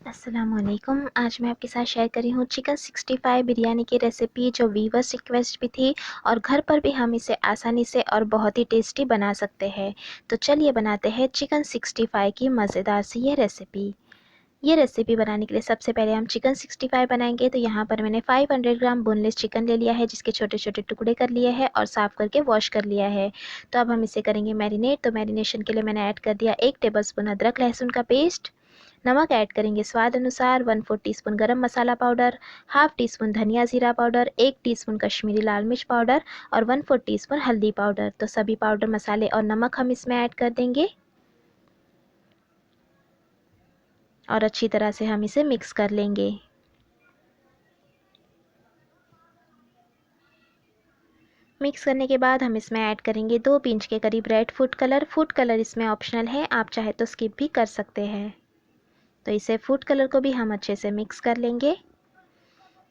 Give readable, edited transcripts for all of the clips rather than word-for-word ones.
अस्सलामुअलैकुम। आज मैं आपके साथ शेयर कर रही हूँ चिकन 65 बिरयानी की रेसिपी, जो व्यूवर्स रिक्वेस्ट भी थी और घर पर भी हम इसे आसानी से और बहुत ही टेस्टी बना सकते हैं। तो चलिए बनाते हैं चिकन 65 की मज़ेदार सी ये रेसिपी। ये रेसिपी बनाने के लिए सबसे पहले हम चिकन 65 बनाएंगे। तो यहाँ पर मैंने 500 ग्राम बोनलेस चिकन ले लिया है, जिसके छोटे छोटे टुकड़े कर लिए हैं और साफ़ करके वॉश कर लिया है। तो अब हम इसे करेंगे मैरिनेट। तो मैरिनेशन के लिए मैंने ऐड कर दिया 1 टेबलस्पून अदरक लहसुन का पेस्ट। नमक ऐड करेंगे स्वाद अनुसार, 1/4 टीस्पून गरम मसाला पाउडर, हाफ टी स्पून धनिया ज़ीरा पाउडर, 1 टीस्पून कश्मीरी लाल मिर्च पाउडर और 1/4 टीस्पून हल्दी पाउडर। तो सभी पाउडर, मसाले और नमक हम इसमें ऐड कर देंगे और अच्छी तरह से हम इसे मिक्स कर लेंगे। मिक्स करने के बाद हम इसमें ऐड करेंगे 2 पिंच के करीब red food colour. Food colour इसमें ऑप्शनल है, आप चाहे तो स्किप भी कर सकते हैं। तो इसे फूड कलर को भी हम अच्छे से मिक्स कर लेंगे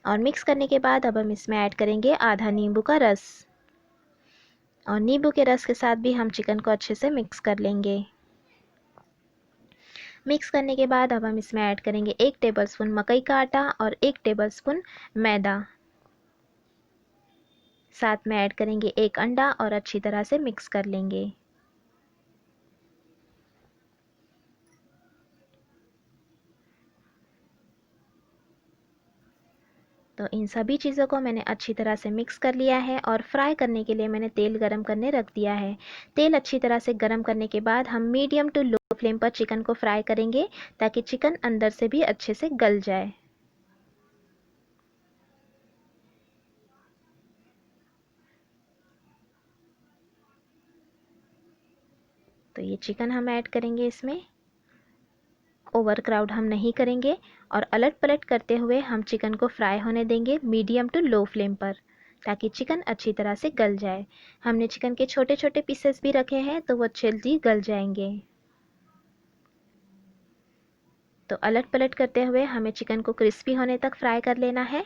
और मिक्स करने के बाद अब हम इसमें ऐड करेंगे आधा नींबू का रस और नींबू के रस के साथ भी हम चिकन को अच्छे से मिक्स कर लेंगे। मिक्स करने के बाद अब हम इसमें ऐड करेंगे 1 टेबलस्पून मकई का आटा और 1 टेबलस्पून मैदा। साथ में ऐड करेंगे 1 अंडा और अच्छी तरह से मिक्स कर लेंगे। तो इन सभी चीज़ों को मैंने अच्छी तरह से मिक्स कर लिया है और फ्राई करने के लिए मैंने तेल गरम करने रख दिया है। तेल अच्छी तरह से गरम करने के बाद हम मीडियम टू लो फ्लेम पर चिकन को फ्राई करेंगे, ताकि चिकन अंदर से भी अच्छे से गल जाए। तो ये चिकन हम ऐड करेंगे इसमें। ओवर क्राउड हम नहीं करेंगे और अलट पलट करते हुए हम चिकन को फ्राई होने देंगे मीडियम टू लो फ्लेम पर, ताकि चिकन अच्छी तरह से गल जाए। हमने चिकन के छोटे छोटे पीसेस भी रखे हैं, तो वो जल्दी गल जाएंगे। तो अलट पलट करते हुए हमें चिकन को क्रिस्पी होने तक फ्राई कर लेना है।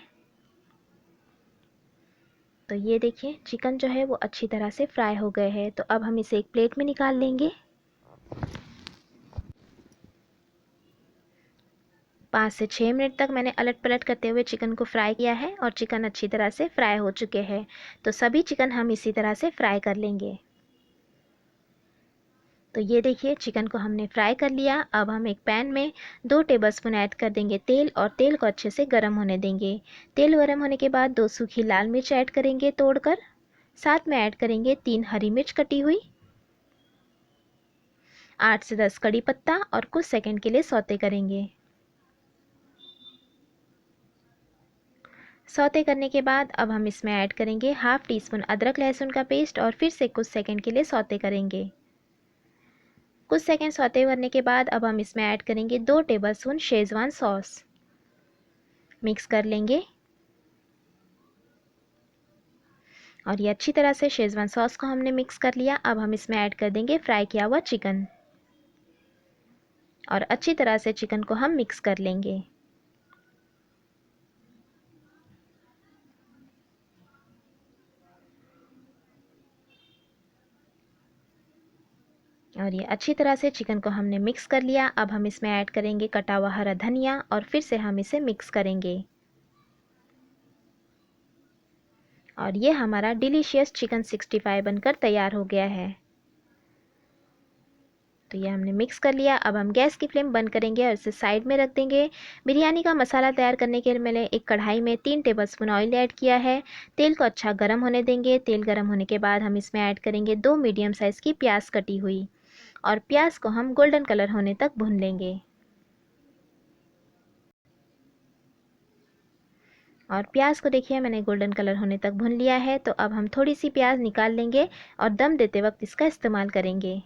तो ये देखिए चिकन जो है वो अच्छी तरह से फ्राई हो गए हैं। तो अब हम इसे एक प्लेट में निकाल लेंगे। 5 से 6 मिनट तक मैंने अलट पलट करते हुए चिकन को फ्राई किया है और चिकन अच्छी तरह से फ्राई हो चुके हैं। तो सभी चिकन हम इसी तरह से फ्राई कर लेंगे। तो ये देखिए चिकन को हमने फ्राई कर लिया। अब हम एक पैन में 2 टेबलस्पून ऐड कर देंगे तेल और तेल को अच्छे से गर्म होने देंगे। तेल गर्म होने के बाद 2 सूखी लाल मिर्च ऐड करेंगे तोड़कर। साथ में ऐड करेंगे 3 हरी मिर्च कटी हुई, 8 से 10 कड़ी पत्ता और कुछ सेकंड के लिए सौते करेंगे। सौते करने के बाद अब हम इसमें ऐड करेंगे हाफ टी स्पून अदरक लहसुन का पेस्ट और फिर से कुछ सेकंड के लिए सौते करेंगे। कुछ सेकंड सौते करने के बाद अब हम इसमें ऐड करेंगे 2 टेबलस्पून शेजवान सॉस। मिक्स कर लेंगे और ये अच्छी तरह से शेजवान सॉस को हमने मिक्स कर लिया। अब हम इसमें ऐड कर देंगे फ्राई किया हुआ चिकन और अच्छी तरह से चिकन को हम मिक्स कर लेंगे। और ये अच्छी तरह से चिकन को हमने मिक्स कर लिया। अब हम इसमें ऐड करेंगे कटा हुआ हरा धनिया और फिर से हम इसे मिक्स करेंगे। और ये हमारा डिलीशियस चिकन 65 बनकर तैयार हो गया है। तो ये हमने मिक्स कर लिया। अब हम गैस की फ्लेम बंद करेंगे और इसे साइड में रख देंगे। बिरयानी का मसाला तैयार करने के लिए मैंने एक कढ़ाई में 3 टेबलस्पून ऑयल ऐड किया है। तेल को अच्छा गर्म होने देंगे। तेल गर्म होने के बाद हम इसमें ऐड करेंगे 2 मीडियम साइज़ की प्याज कटी हुई और प्याज को हम गोल्डन कलर होने तक भून लेंगे। और प्याज को देखिए मैंने गोल्डन कलर होने तक भून लिया है। तो अब हम थोड़ी सी प्याज निकाल लेंगे और दम देते वक्त इसका इस्तेमाल करेंगे।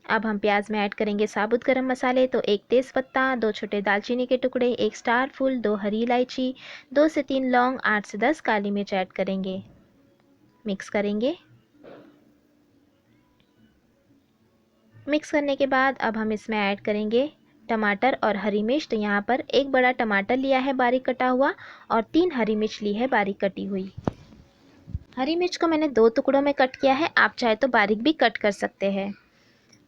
अब हम प्याज में ऐड करेंगे साबुत गरम मसाले। तो 1 तेज़पत्ता, 2 छोटे दालचीनी के टुकड़े, 1 स्टार फूल, 2 हरी इलायची, 2 से 3 लौंग, 8 से 10 काली मिर्च ऐड करेंगे। मिक्स करेंगे। मिक्स करने के बाद अब हम इसमें ऐड करेंगे टमाटर और हरी मिर्च। तो यहाँ पर एक बड़ा टमाटर लिया है बारीक कटा हुआ और 3 हरी मिर्च ली है बारीक कटी हुई। हरी मिर्च को मैंने 2 टुकड़ों में कट किया है, आप चाहे तो बारीक भी कट कर सकते हैं।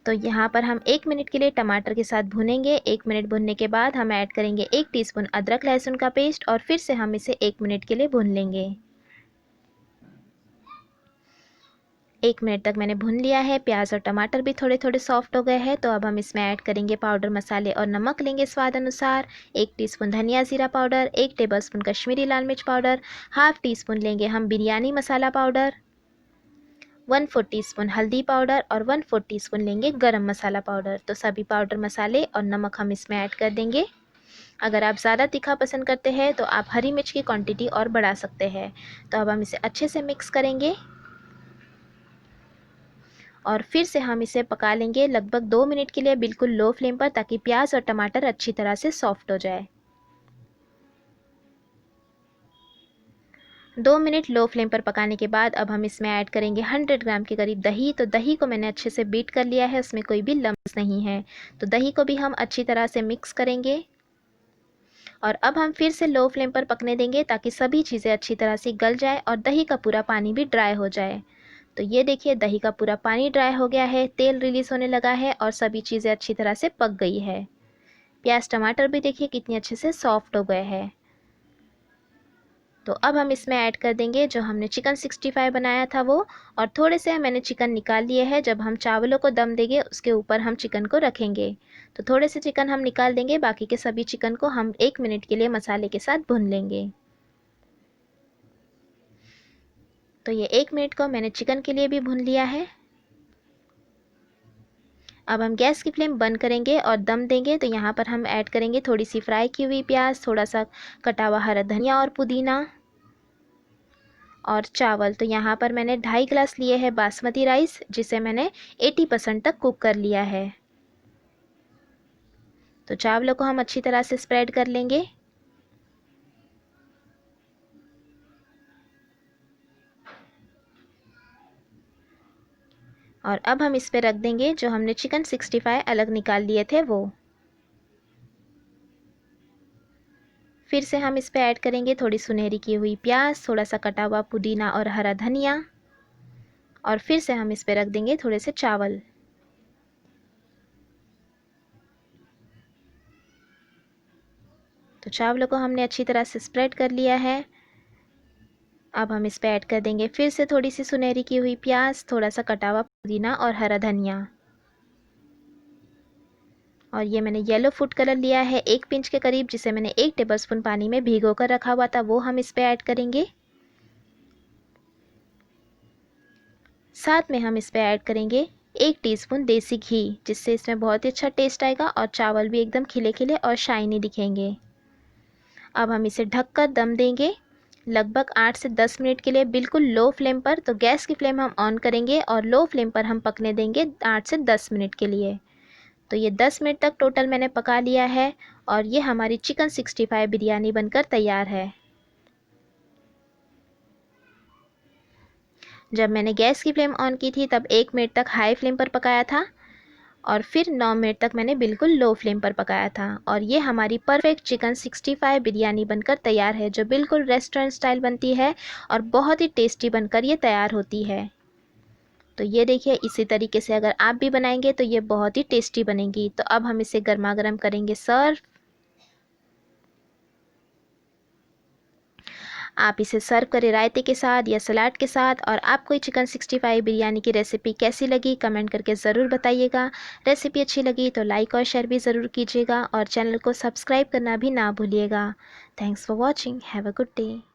तो यहाँ पर हम 1 मिनट के लिए टमाटर के साथ भूनेंगे। 1 मिनट भूनने के बाद हम ऐड करेंगे 1 टीस्पून अदरक लहसुन का पेस्ट और फिर से हम इसे 1 मिनट के लिए भून लेंगे। 1 मिनट तक मैंने भून लिया है। प्याज और टमाटर भी थोड़े थोड़े सॉफ्ट हो गए हैं। तो अब हम इसमें ऐड करेंगे पाउडर मसाले और नमक लेंगे स्वाद अनुसार। 1 टीस्पून धनिया जीरा पाउडर, 1 टेबलस्पून कश्मीरी लाल मिर्च पाउडर, हाफ टीस्पून लेंगे हम बिरयानी मसाला पाउडर, 1/4 टीस्पून हल्दी पाउडर और 1/4 टीस्पून लेंगे गरम मसाला पाउडर। तो सभी पाउडर मसाले और नमक हम इसमें ऐड कर देंगे। अगर आप ज़्यादा तीखा पसंद करते हैं तो आप हरी मिर्च की क्वांटिटी और बढ़ा सकते हैं। तो अब हम इसे अच्छे से मिक्स करेंगे और फिर से हम इसे पका लेंगे लगभग 2 मिनट के लिए बिल्कुल लो फ्लेम पर, ताकि प्याज और टमाटर अच्छी तरह से सॉफ्ट हो जाए। 2 मिनट लो फ्लेम पर पकाने के बाद अब हम इसमें ऐड करेंगे 100 ग्राम के करीब दही। तो दही को मैंने अच्छे से बीट कर लिया है, उसमें कोई भी लम्स नहीं है। तो दही को भी हम अच्छी तरह से मिक्स करेंगे और अब हम फिर से लो फ्लेम पर पकने देंगे, ताकि सभी चीज़ें अच्छी तरह से गल जाए और दही का पूरा पानी भी ड्राई हो जाए। तो ये देखिए दही का पूरा पानी ड्राई हो गया है, तेल रिलीज़ होने लगा है और सभी चीज़ें अच्छी तरह से पक गई है। प्याज टमाटर भी देखिए कितनी अच्छे से सॉफ्ट हो गए हैं। तो अब हम इसमें ऐड कर देंगे जो हमने चिकन 65 बनाया था वो, और थोड़े से मैंने चिकन निकाल लिए हैं। जब हम चावलों को दम देंगे उसके ऊपर हम चिकन को रखेंगे। तो थोड़े से चिकन हम निकाल देंगे, बाकी के सभी चिकन को हम 1 मिनट के लिए मसाले के साथ भून लेंगे। तो ये 1 मिनट को मैंने चिकन के लिए भी भून लिया है। अब हम गैस की फ्लेम बंद करेंगे और दम देंगे। तो यहाँ पर हम ऐड करेंगे थोड़ी सी फ्राई की हुई प्याज, थोड़ा सा कटा हुआ हरा धनिया और पुदीना और चावल। तो यहाँ पर मैंने 2.5 गिलास लिए हैं बासमती राइस, जिसे मैंने 80% तक कुक कर लिया है। तो चावलों को हम अच्छी तरह से स्प्रेड कर लेंगे और अब हम इस पे रख देंगे जो हमने चिकन 65 अलग निकाल लिए थे वो। फिर से हम इस पे ऐड करेंगे थोड़ी सुनहरी की हुई प्याज, थोड़ा सा कटा हुआ पुदीना और हरा धनिया, और फिर से हम इस पे रख देंगे थोड़े से चावल। तो चावलों को हमने अच्छी तरह से स्प्रेड कर लिया है। अब हम इस पे ऐड कर देंगे फिर से थोड़ी सी सुनहरी की हुई प्याज, थोड़ा सा कटा हुआ पुदीना और हरा धनिया, और ये मैंने येलो फूड कलर लिया है 1 पिंच के करीब, जिसे मैंने 1 टेबलस्पून पानी में भिगो कर रखा हुआ था, वो हम इस पे ऐड करेंगे। साथ में हम इस पे ऐड करेंगे 1 टीस्पून देसी घी, जिससे इसमें बहुत ही अच्छा टेस्ट आएगा और चावल भी एकदम खिले खिले और शाइनी दिखेंगे। अब हम इसे ढककर दम देंगे लगभग 8 से 10 मिनट के लिए बिल्कुल लो फ्लेम पर। तो गैस की फ्लेम हम ऑन करेंगे और लो फ्लेम पर हम पकने देंगे 8 से 10 मिनट के लिए। तो ये 10 मिनट तक टोटल मैंने पका लिया है और ये हमारी चिकन 65 बिरयानी बनकर तैयार है। जब मैंने गैस की फ्लेम ऑन की थी तब 1 मिनट तक हाई फ्लेम पर पकाया था और फिर 9 मिनट तक मैंने बिल्कुल लो फ्लेम पर पकाया था, और ये हमारी परफेक्ट चिकन 65 बिरयानी बनकर तैयार है, जो बिल्कुल रेस्टोरेंट स्टाइल बनती है और बहुत ही टेस्टी बनकर ये तैयार होती है। तो ये देखिए इसी तरीके से अगर आप भी बनाएंगे तो ये बहुत ही टेस्टी बनेगी। तो अब हम इसे गर्मा गर्म करेंगे सर्व। आप इसे सर्व करें रायते के साथ या सलाद के साथ। और आपको ये चिकन 65 बिरयानी की रेसिपी कैसी लगी कमेंट करके ज़रूर बताइएगा। रेसिपी अच्छी लगी तो लाइक और शेयर भी ज़रूर कीजिएगा और चैनल को सब्सक्राइब करना भी ना भूलिएगा। Thanks for watching. Have a good day.